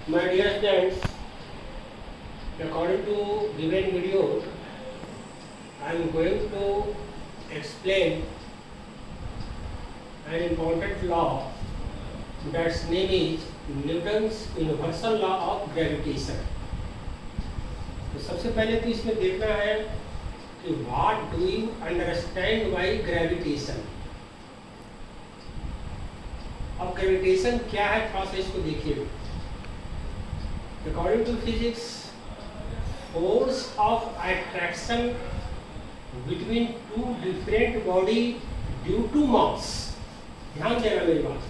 My dear students, according to given video, I am going to explain an important law that's name is Newton's universal law of gravitation. तो सबसे पहले तो इसमें देखना है कि what do you understand by gravitation? अब gravitation क्या है थोड़ा सा इसको देखिए. According to physics, force of attraction between two different body due to mass. ध्यान देना मेरी बात.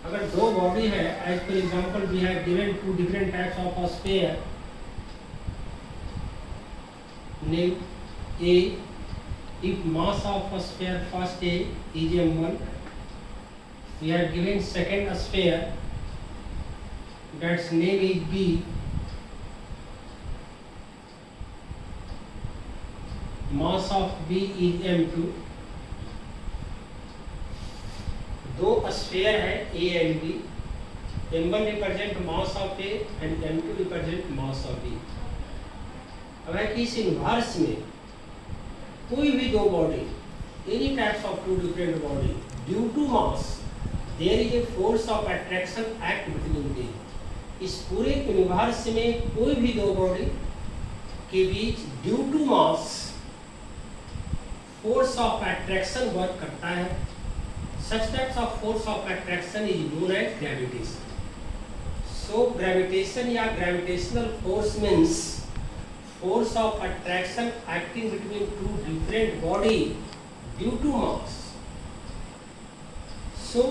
अगर दो बॉडी है, as for example we have given two different types of a sphere. Name A. If mass of a sphere first A is m1, we have given second a sphere. That's name is B. Mass of B is m2. दो sphere है A and B. m1 represent mass of A and m2 represent mass of B. अब है कि इस inverse में कोई भी दो body, any types of two different body, due to mass, there is a force of attraction act between them. इस पूरे यूनिवर्स में कोई भी दो बॉडी के बीच due to mass force of attraction work करता है. Such types of force of attraction is known as gravitation. So gravitation या gravitational force means force of attraction acting between two different body due to mass. So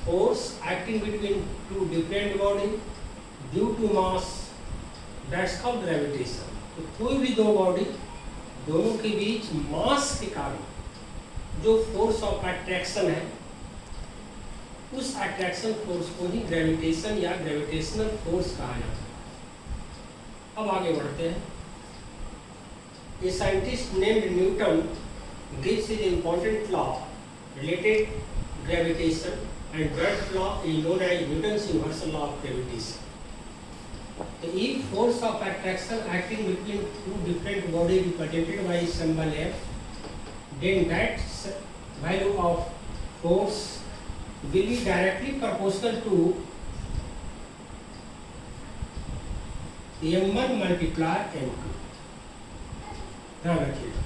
force acting between two different body due to mass, that's called gravitation. तो कोई भी दो body दोनों के बीच मास के कारण जो फोर्स ऑफ अट्रैक्शन है, उस अट्रैक्शन फोर्स को ही ग्रेविटेशन या ग्रेविटेशनल फोर्स कहा जाता है. अब आगे बढ़ते हैं. A scientist named Newton gives his important law related gravitation and that law is known as Newton's universal law of gravitation. If force of attraction acting between two different bodies represented by symbol F, then that value of force will be directly proportional to m1 multiply m2. ध्यान रखिएगा,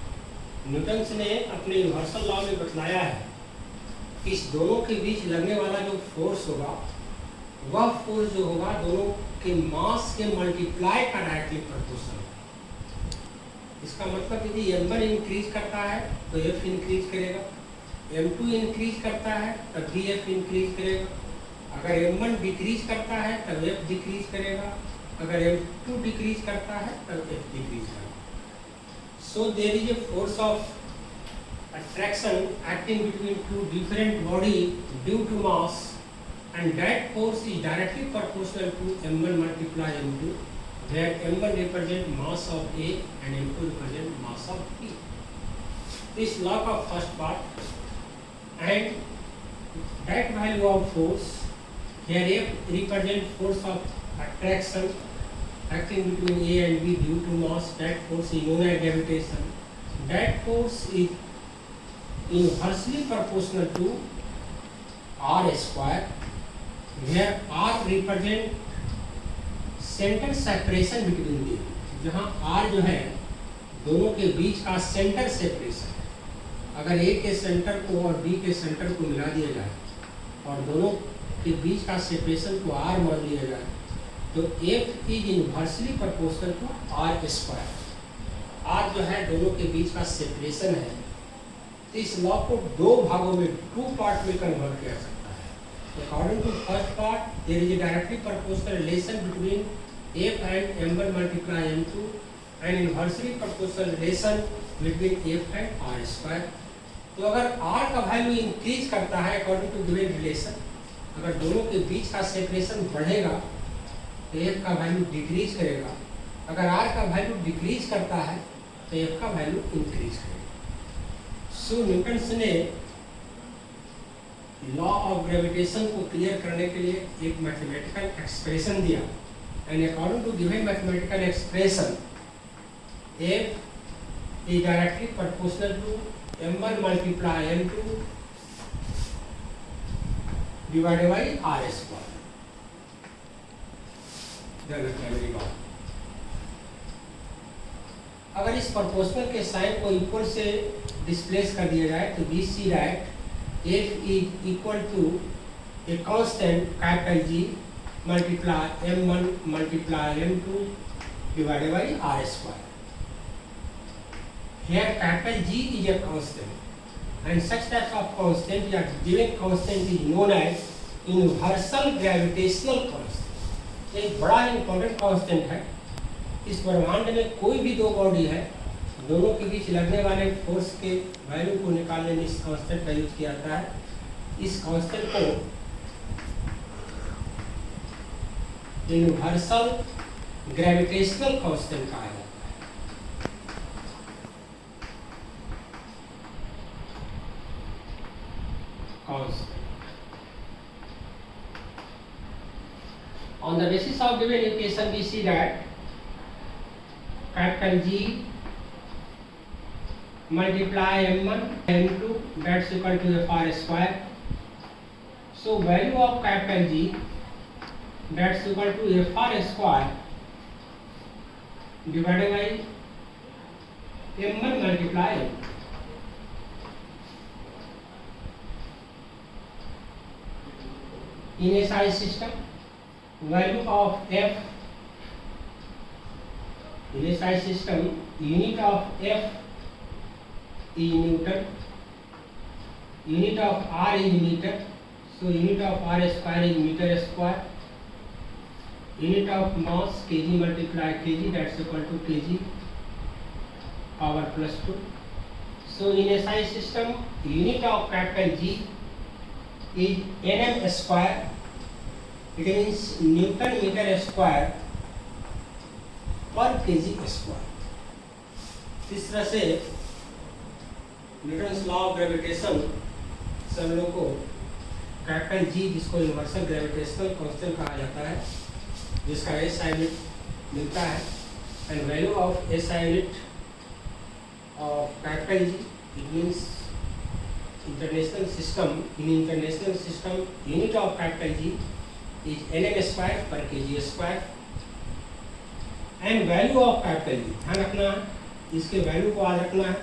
Newton ने अपने universal law में बतलाया है कि इस दोनों के बीच लगने वाला जो फोर्स होगा, वह फोर्स जो होगा दोनों के मास के मल्टीप्लाई का डायरेक्टली प्रोपोर्शनल. इसका मतलब यदि m1 इंक्रीज करता है तो f इंक्रीज करेगा, m2 इंक्रीज करता है तब भी f इंक्रीज करेगा, अगर m1 डिक्रीज करता है तब f डिक्रीज करेगा, अगर m2 डिक्रीज करता है तब f डिक्रीज करेगा. So there is a force of attraction acting between two different body due to mass, and that force is directly proportional to m1 multiply m2, where m1 represent mass of A and m2 represent mass of B. This law of first part, and that value of force here F represent force of attraction acting between A and B due to mass. That force is known as gravitation. That force is inversely proportional to r square, where r represent center separation between them. जहाँ r जो है दोनों के बीच का centre separation है. अगर a के centre को और b के सेंटर को मिला दिया जाए और दोनों के बीच का सेपरेशन को r मान लिया जाए तो f is inversely proportional to r square. r जो है दोनों के बीच का सेपरेशन है. तो इस लॉ को दो भागों में, टू पार्ट में कन्वर्ट किया सकता है. According to first part, there is a directly proportional relation between f and m1 multiply m2 and inversely proportional relation between f and r square. तो अगर r का वैल्यू इंक्रीज करता है according to given relation, अगर दोनों के बीच का separation बढ़ेगा तो f का वैल्यू डिक्रीज करेगा, अगर r का वैल्यू डिक्रीज करता है तो f का वैल्यू इंक्रीज करेगा. सो न्यूटन ने लॉ ऑफ ग्रेविटेशन को क्लियर करने के लिए एक मैथमेटिकल एक्सप्रेशन दिया and according to given mathematical expression, F is directly proportional to m1 multiply m2 divided by r square. ध्यान रखना मेरी बात। अगर इस प्रोपोर्शनल के साइन को इक्वल से डिस्प्लेस कर दिया जाए तो we see that F is equal to a constant capital G multiply m1 multiply m2 divided by r square. Here capital G is a constant and such type of constant या given constant is known as universal gravitational constant. एक बड़ा important constant है। इस ब्रह्मांड में कोई भी दो बॉडी है, दोनों के बीच लगने वाले फोर्स के वैल्यू को निकालने में इस कांस्टेंट का यूज किया जाता है। इस कांस्टेंट को यूनिवर्सल ग्रेविटेशनल कांस्टेंट कहा जाता है। On the basis of given equation, we see that capital G multiply m1 m2 that's equal to fr square. So value of capital G that's equal to fr square divided by m1 multiply m2. In a SI system, value of F in a SI system, unit of F is Newton, unit of R is meter, so unit of R square is meter square, unit of mass kg multiply kg that's equal to kg power plus 2. So in a SI system, unit of capital G is Nm square. It means Newton meter square पर kg square. इस तरह से Newton's law of gravitation से हम लोग को capital G, जिसको universal gravitational constant कहा जाता है, जिसका एस आई यूनिट मिलता है, and value of S I unit of capital G, it means international system, in international system unit of capital G is Nm square पर kg square, and value of capital G, ध्यान रखना इसके value को याद रखना है।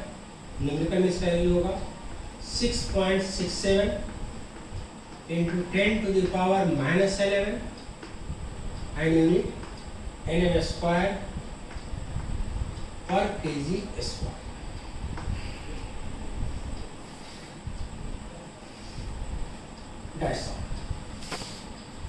Numerical में इसका वैल्यू होगा 6.67 into 10 to the power minus 11 and unit Nm square per kg square. That's all.